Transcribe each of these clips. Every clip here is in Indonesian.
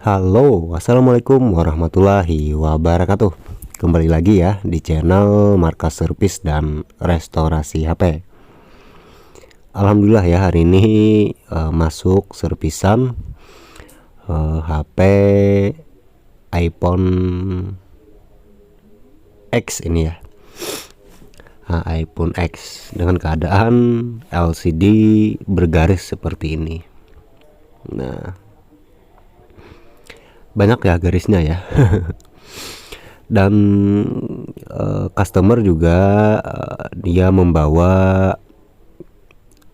Halo, assalamualaikum warahmatullahi wabarakatuh. Kembali lagi ya di channel Markas Servis dan Restorasi HP. Alhamdulillah ya, hari ini masuk servisan HP iPhone X ini ya. iPhone X dengan keadaan LCD bergaris seperti ini. Nah, banyak ya garisnya ya. Dan customer juga dia membawa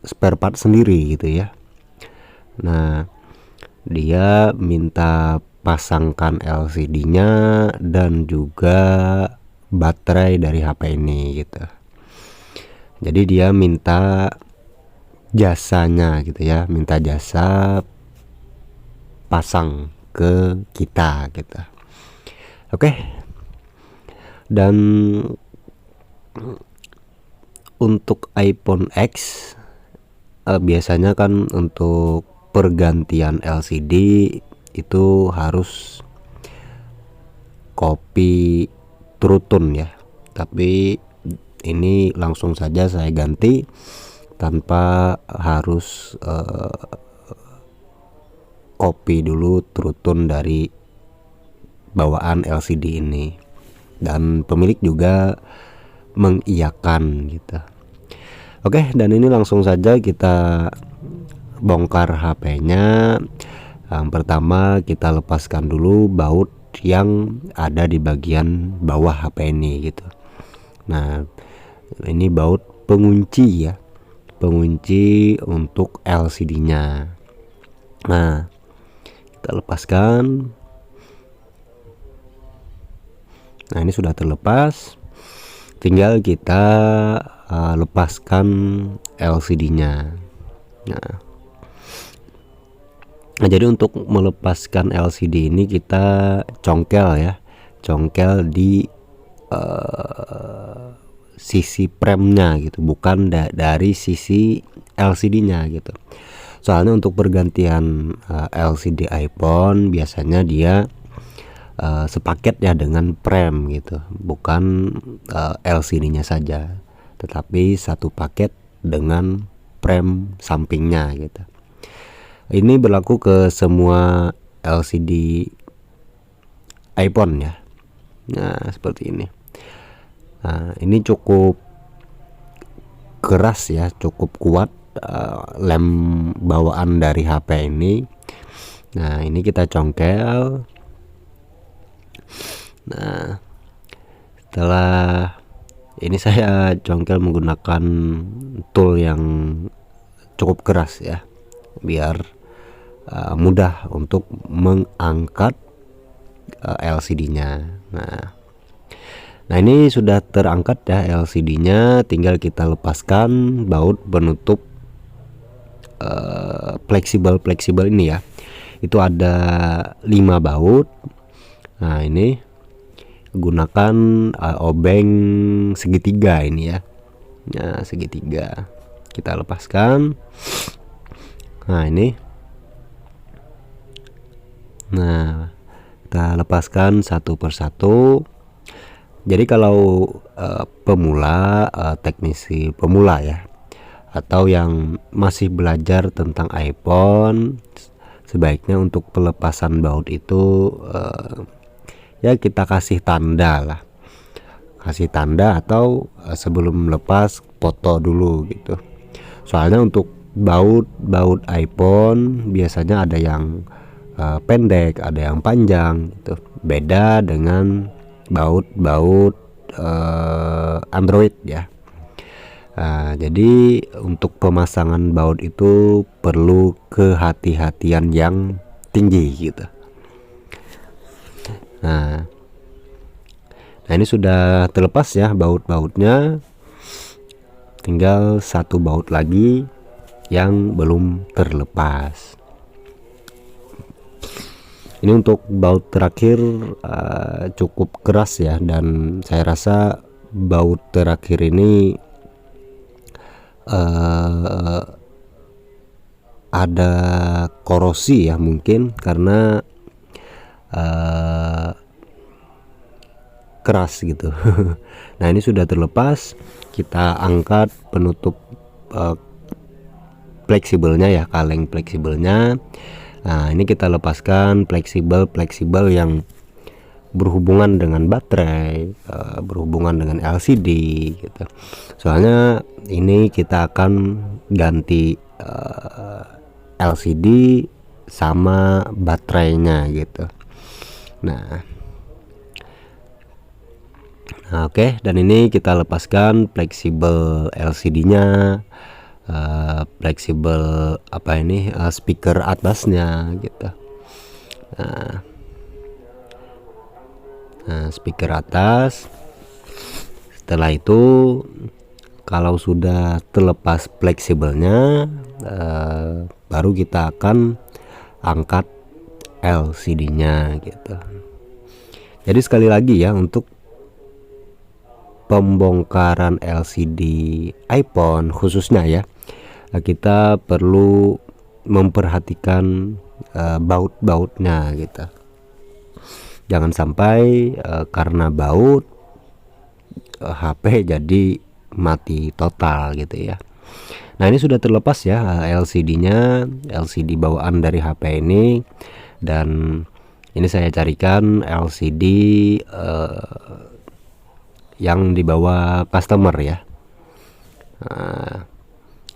spare part sendiri gitu ya. Nah, dia minta pasangkan LCD-nya dan juga baterai dari HP ini gitu. Jadi dia minta jasanya gitu ya, minta jasa pasang ke kita gitu. Oke. Dan untuk iPhone X biasanya kan untuk pergantian LCD itu harus copy true tone ya, tapi ini langsung saja saya ganti tanpa harus copy dulu true tone dari bawaan LCD ini, dan pemilik juga mengiyakan gitu. Oke, dan ini langsung saja kita bongkar HP-nya. Yang pertama kita lepaskan dulu baut yang ada di bagian bawah HP ini gitu. Nah, ini baut pengunci ya, pengunci untuk LCD-nya. Nah, kita lepaskan. Nah, ini sudah terlepas, tinggal kita lepaskan LCD-nya. Nah, jadi untuk melepaskan LCD ini kita congkel ya, congkel di sisi premnya gitu, bukan dari sisi LCD-nya gitu. Soalnya untuk pergantian LCD iPhone biasanya dia sepaket ya dengan prem gitu, bukan LCD-nya saja, tetapi satu paket dengan prem sampingnya gitu. Ini berlaku ke semua LCD iPhone ya. Nah, seperti ini. Nah, ini cukup keras ya, cukup kuat lem bawaan dari HP ini. Nah, ini kita congkel. Nah, setelah ini saya congkel menggunakan tool yang cukup keras ya, biar mudah untuk mengangkat LCD-nya. Nah, ini sudah terangkat ya LCD-nya, tinggal kita lepaskan baut penutup fleksibel ini ya. Itu ada 5 baut. Nah, ini gunakan obeng segitiga ini ya. Nah, segitiga kita lepaskan. Nah, ini. Nah, kita lepaskan satu persatu. Jadi kalau pemula, teknisi pemula ya, atau yang masih belajar tentang iPhone, sebaiknya untuk pelepasan baut itu ya kita kasih tanda lah, kasih tanda, atau sebelum lepas foto dulu gitu. Soalnya untuk baut iPhone biasanya ada yang pendek, ada yang panjang gitu. Beda dengan baut Android ya. Jadi untuk pemasangan baut itu perlu kehati-hatian yang tinggi gitu. Nah, ini sudah terlepas ya baut-bautnya, tinggal satu baut lagi yang belum terlepas. Ini untuk baut terakhir cukup keras ya, dan saya rasa baut terakhir ini ada korosi ya, mungkin karena keras gitu. Nah, ini sudah terlepas, kita angkat penutup fleksibelnya ya, kaleng fleksibelnya. Nah, ini kita lepaskan fleksibel yang berhubungan dengan baterai, berhubungan dengan LCD gitu. Soalnya ini kita akan ganti LCD sama baterainya gitu. Nah, oke, dan ini kita lepaskan fleksibel LCD-nya, fleksibel speaker atasnya gitu. Nah, speaker atas. Setelah itu, kalau sudah terlepas fleksibelnya, baru kita akan angkat LCD-nya gitu. Jadi sekali lagi ya, untuk pembongkaran LCD iPhone khususnya ya, kita perlu memperhatikan baut-bautnya gitu. Jangan sampai karena baut HP jadi mati total gitu ya. Nah, ini sudah terlepas ya LCD-nya, LCD bawaan dari HP ini, dan ini saya carikan LCD yang dibawa customer ya.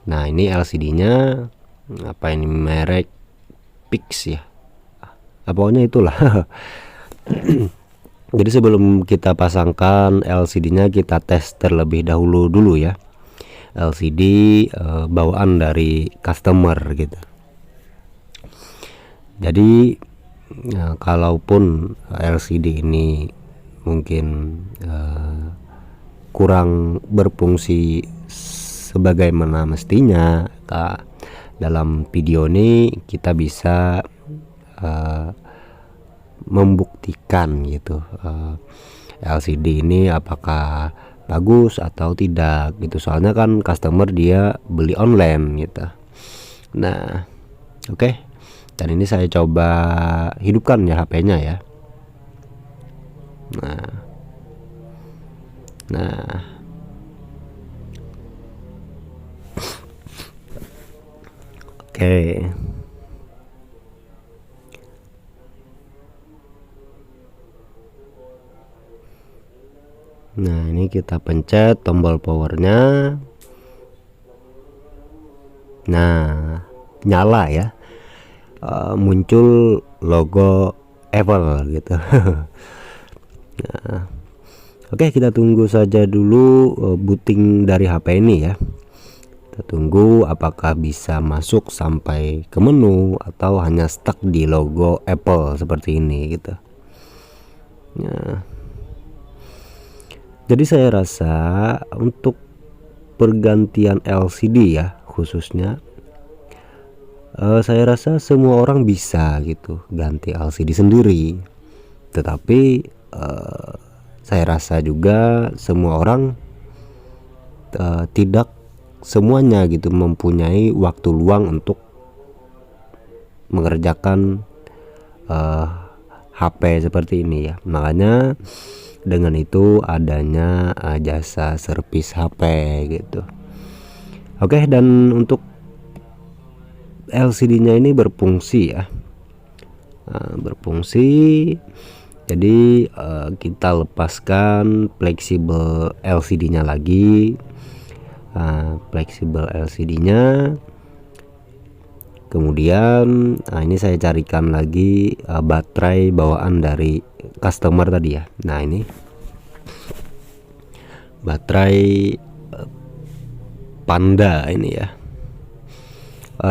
Nah, ini LCD-nya apa ini, merek Pix ya, pokoknya itulah. Jadi sebelum kita pasangkan LCD-nya, kita tes terlebih dahulu dulu ya, LCD bawaan dari customer gitu. Jadi kalaupun LCD ini mungkin kurang berfungsi sebagaimana mestinya, dalam video ini kita bisa membuktikan gitu LCD ini apakah bagus atau tidak gitu. Soalnya kan customer dia beli online gitu. Nah, oke. Dan ini saya coba hidupkan ya HP-nya ya. Nah, oke. Nah, ini kita pencet tombol powernya. Nah, nyala ya, muncul logo Apple gitu. Nah, oke, kita tunggu saja dulu booting dari HP ini ya. Kita tunggu apakah bisa masuk sampai ke menu atau hanya stuck di logo Apple seperti ini gitu. Nah, jadi saya rasa untuk pergantian LCD ya khususnya, saya rasa semua orang bisa gitu ganti LCD sendiri. Tetapi saya rasa juga semua orang tidak semuanya gitu mempunyai waktu luang untuk mengerjakan HP seperti ini ya. Makanya dengan itu adanya jasa servis HP gitu. Oke, dan untuk LCD-nya ini berfungsi ya, berfungsi. Jadi kita lepaskan fleksibel LCD-nya lagi, fleksibel LCD-nya. Kemudian ini saya carikan lagi baterai bawaan dari customer tadi ya. Nah, ini baterai Panda ini ya.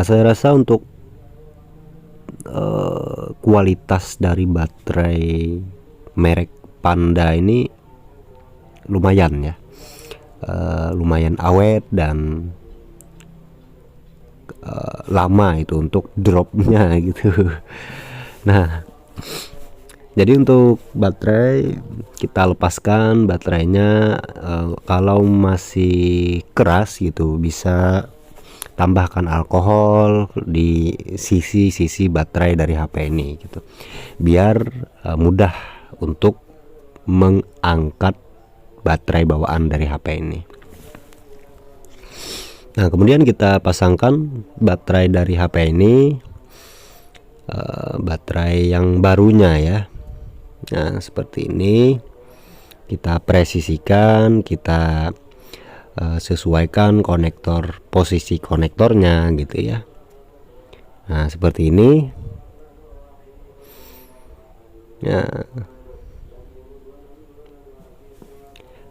Saya rasa untuk kualitas dari baterai merek Panda ini lumayan ya, lumayan awet dan lama itu untuk dropnya gitu. Nah, jadi untuk baterai kita lepaskan baterainya, kalau masih keras gitu bisa tambahkan alkohol di sisi baterai dari HP ini gitu, biar mudah untuk mengangkat baterai bawaan dari HP ini. Nah, kemudian kita pasangkan baterai dari HP ini, baterai yang barunya ya. Nah, seperti ini kita presisikan, kita sesuaikan posisi konektornya gitu ya. Nah, seperti ini ya.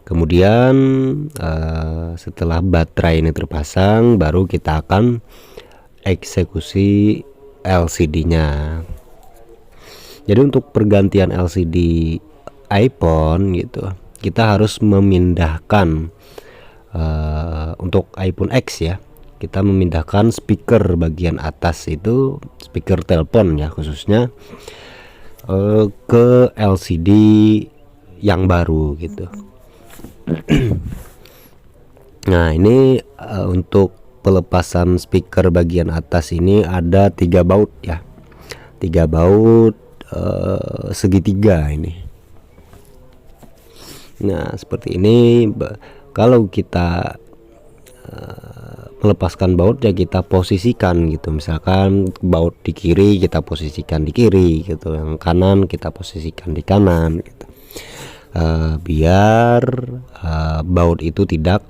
Kemudian setelah baterai ini terpasang, baru kita akan eksekusi LCD-nya. Jadi untuk pergantian LCD iPhone gitu, kita harus memindahkan untuk iPhone X ya, kita memindahkan speaker bagian atas itu, speaker telepon ya khususnya, ke LCD yang baru gitu. Nah, ini untuk pelepasan speaker bagian atas ini ada 3 baut ya, 3 baut segitiga ini. Nah, seperti ini. Kalau kita melepaskan baut ya, kita posisikan gitu, misalkan baut di kiri kita posisikan di kiri gitu, yang kanan kita posisikan di kanan gitu, biar baut itu tidak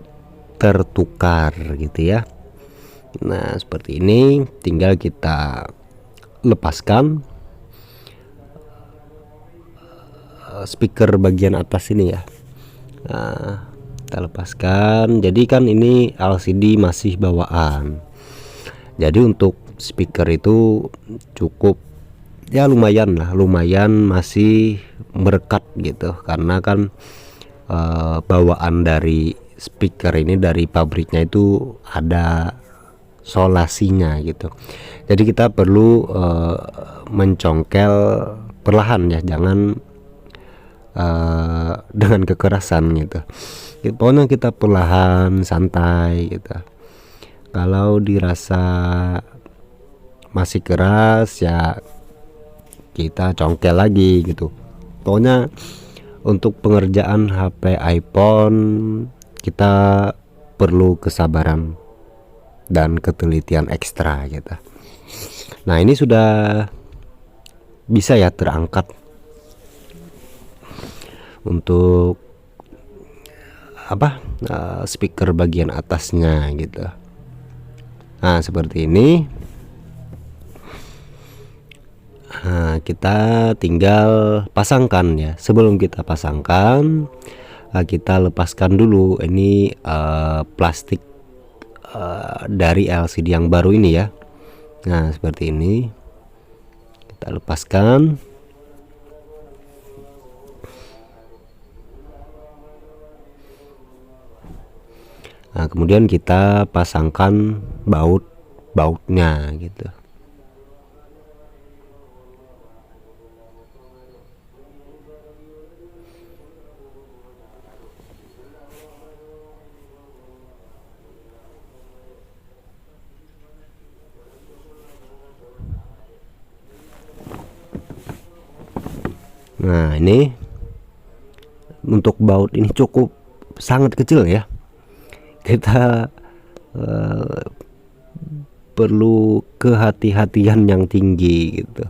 tertukar gitu ya. Nah, seperti ini, tinggal kita lepaskan speaker bagian atas ini ya. Nah, kita lepaskan. Jadi kan ini LCD masih bawaan, jadi untuk speaker itu cukup ya, lumayan masih merekat gitu, karena kan bawaan dari speaker ini dari pabriknya itu ada solasinya gitu. Jadi kita perlu mencongkel perlahan ya, jangan dengan kekerasan gitu. Pokoknya kita perlahan, santai gitu. Kalau dirasa masih keras ya kita congkel lagi gitu. Pokoknya untuk pengerjaan HP iPhone kita perlu kesabaran dan ketelitian ekstra gitu. Nah, ini sudah bisa ya terangkat untuk speaker bagian atasnya gitu. Nah, seperti ini. Nah, kita tinggal pasangkan ya. Sebelum kita pasangkan, kita lepaskan dulu ini plastik dari LCD yang baru ini ya. Nah, seperti ini kita lepaskan. Nah, kemudian kita pasangkan bautnya gitu. Nah, ini untuk baut ini cukup sangat kecil ya. Kita perlu kehati-hatian yang tinggi gitu.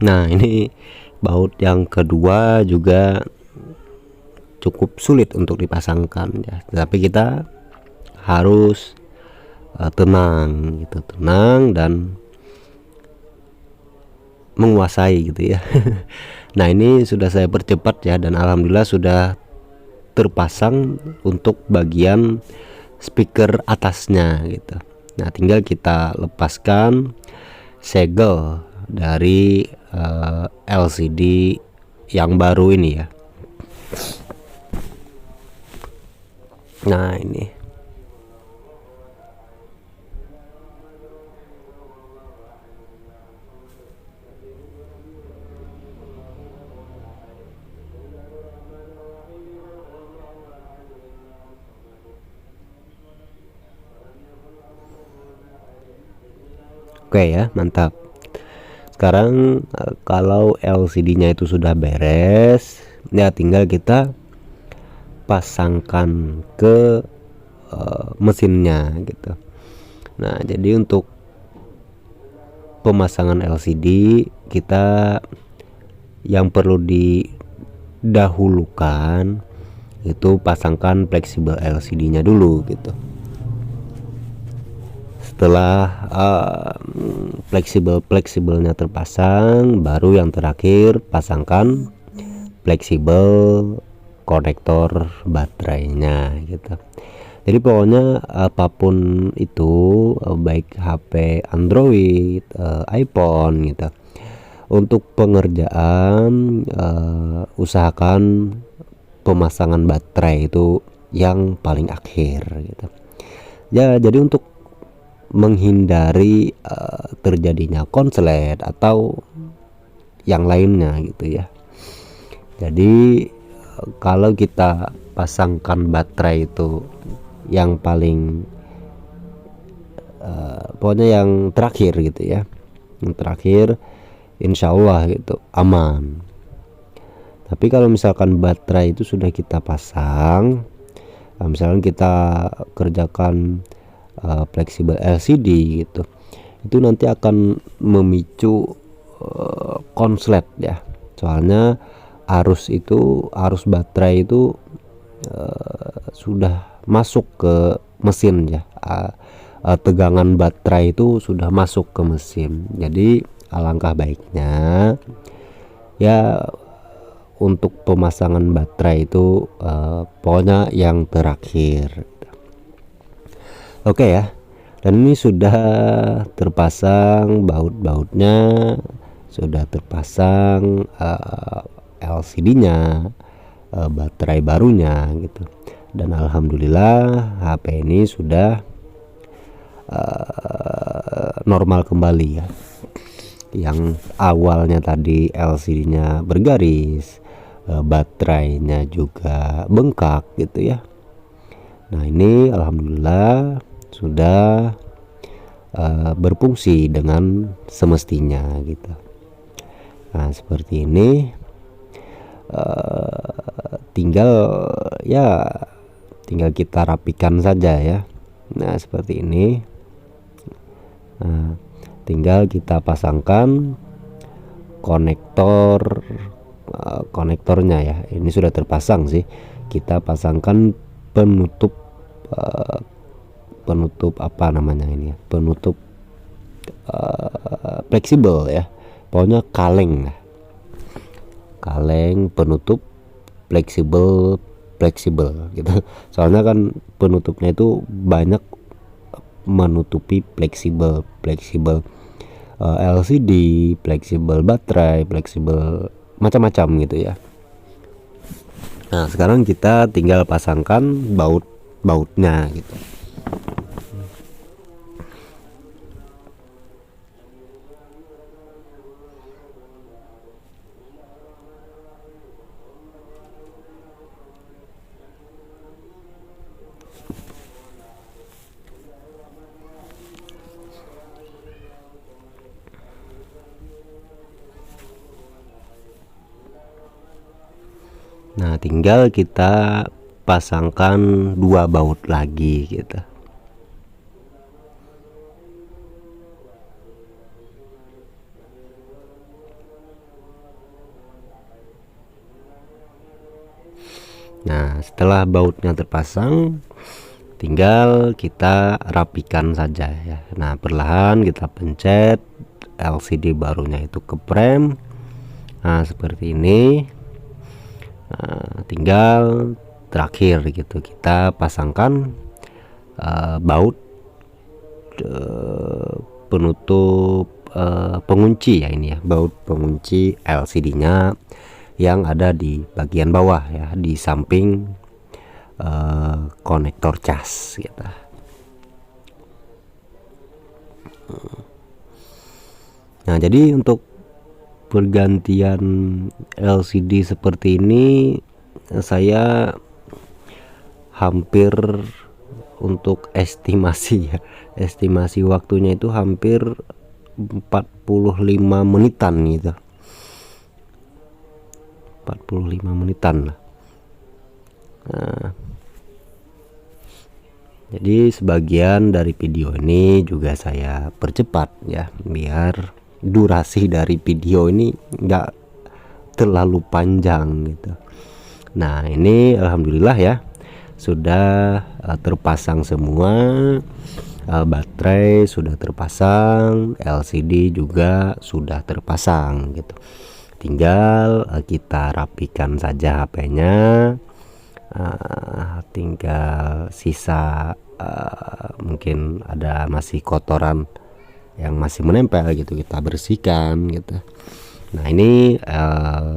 Nah, ini baut yang kedua juga cukup sulit untuk dipasangkan ya, tapi kita harus tenang gitu, tenang dan menguasai gitu ya. Nah, ini sudah saya percepat ya, dan alhamdulillah sudah terpasang untuk bagian speaker atasnya gitu. Nah, tinggal kita lepaskan segel dari LCD yang baru ini ya. Nah, ini Oke ya, mantap. Sekarang kalau LCD-nya itu sudah beres, ya tinggal kita pasangkan ke mesinnya gitu. Nah, jadi untuk pemasangan LCD kita yang perlu didahulukan itu pasangkan fleksibel LCD-nya dulu gitu. Setelah fleksibelnya terpasang, baru yang terakhir pasangkan fleksibel konektor baterainya gitu. Jadi pokoknya apapun itu, baik HP Android, iPhone gitu, untuk pengerjaan usahakan pemasangan baterai itu yang paling akhir gitu ya. Jadi untuk menghindari terjadinya konslet atau yang lainnya gitu ya, jadi kalau kita pasangkan baterai itu yang paling pokoknya yang terakhir gitu ya, yang terakhir insya Allah gitu aman. Tapi kalau misalkan baterai itu sudah kita pasang, misalkan kita kerjakan fleksibel LCD gitu, itu nanti akan memicu konslet ya. Soalnya arus baterai itu sudah masuk ke mesin ya, tegangan baterai itu sudah masuk ke mesin. Jadi alangkah baiknya ya untuk pemasangan baterai itu pokoknya yang terakhir. Oke ya, dan ini sudah terpasang baut-bautnya, sudah terpasang LCD-nya, baterai barunya gitu. Dan alhamdulillah HP ini sudah normal kembali ya. Yang awalnya tadi LCD-nya bergaris, baterainya juga bengkak gitu ya. Nah, ini alhamdulillah sudah berfungsi dengan semestinya gitu. Nah, seperti ini tinggal kita rapikan saja ya. Nah, seperti ini. Nah, tinggal kita pasangkan konektornya ya. Ini sudah terpasang sih. Kita pasangkan penutup apa namanya ini ya, penutup fleksibel ya, pokoknya kaleng penutup fleksibel gitu. Soalnya kan penutupnya itu banyak menutupi fleksibel LCD, fleksibel baterai, fleksibel macam-macam gitu ya. Nah, sekarang kita tinggal pasangkan bautnya gitu. Nah, tinggal kita pasangkan 2 baut lagi gitu. Nah, setelah bautnya terpasang, tinggal kita rapikan saja ya. Nah, perlahan kita pencet LCD barunya itu ke frame. Nah, seperti ini. Nah, tinggal terakhir gitu kita pasangkan baut penutup pengunci ya, ini ya, baut pengunci LCD-nya yang ada di bagian bawah ya, di samping konektor cas gitu. Nah, jadi untuk pergantian LCD seperti ini saya hampir untuk estimasi waktunya itu hampir 45 menitan gitu, 45 menitan lah. Nah, jadi sebagian dari video ini juga saya percepat ya, biar durasi dari video ini enggak terlalu panjang gitu. Nah, ini alhamdulillah ya sudah terpasang semua, baterai sudah terpasang, LCD juga sudah terpasang gitu. Tinggal kita rapikan saja HP-nya, tinggal sisa mungkin ada masih kotoran yang masih menempel gitu, kita bersihkan gitu. Nah, ini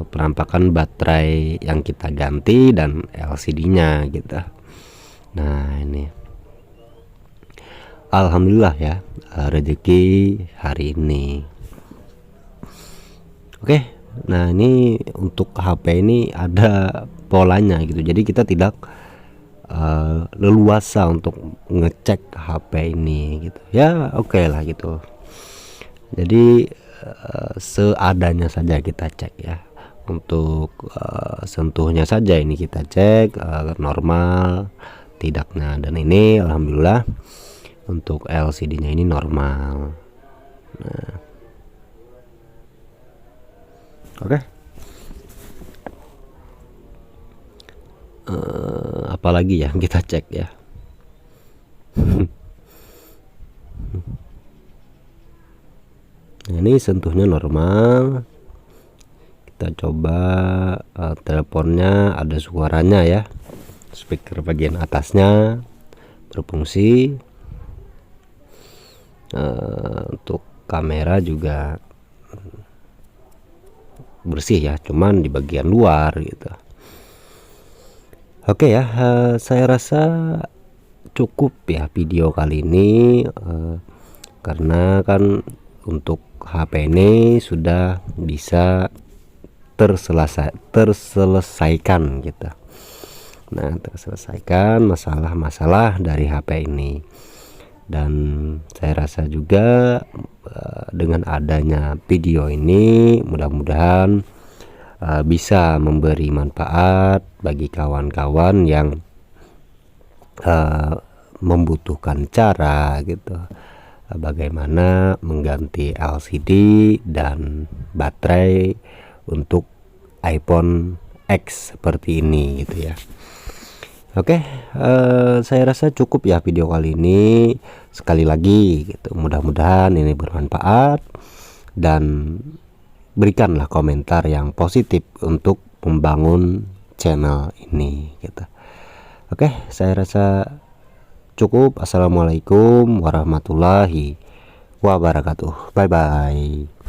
penampakan baterai yang kita ganti dan LCD-nya gitu. Nah, ini alhamdulillah ya rezeki hari ini. Oke, nah ini untuk HP ini ada polanya gitu, jadi kita tidak leluasa untuk ngecek HP ini gitu ya. Oke lah gitu, jadi seadanya saja kita cek ya. Untuk sentuhnya saja ini kita cek normal tidaknya, dan ini alhamdulillah untuk LCD-nya ini normal. Nah, oke. Apalagi ya kita cek ya. Nah, ini sentuhnya normal. Kita coba teleponnya ada suaranya ya, speaker bagian atasnya berfungsi. Untuk kamera juga bersih ya, cuman di bagian luar gitu. Oke ya, saya rasa cukup ya video kali ini, karena kan untuk HP ini sudah bisa terselesaikan gitu. Nah, terselesaikan masalah-masalah dari HP ini, dan saya rasa juga dengan adanya video ini mudah-mudahan bisa memberi manfaat bagi kawan-kawan yang membutuhkan cara gitu, bagaimana mengganti LCD dan baterai untuk iPhone X seperti ini gitu ya. Oke, saya rasa cukup ya video kali ini. Sekali lagi gitu, mudah-mudahan ini bermanfaat, dan berikanlah komentar yang positif untuk membangun channel ini gitu. Oke, saya rasa cukup. Assalamualaikum warahmatullahi wabarakatuh. Bye bye.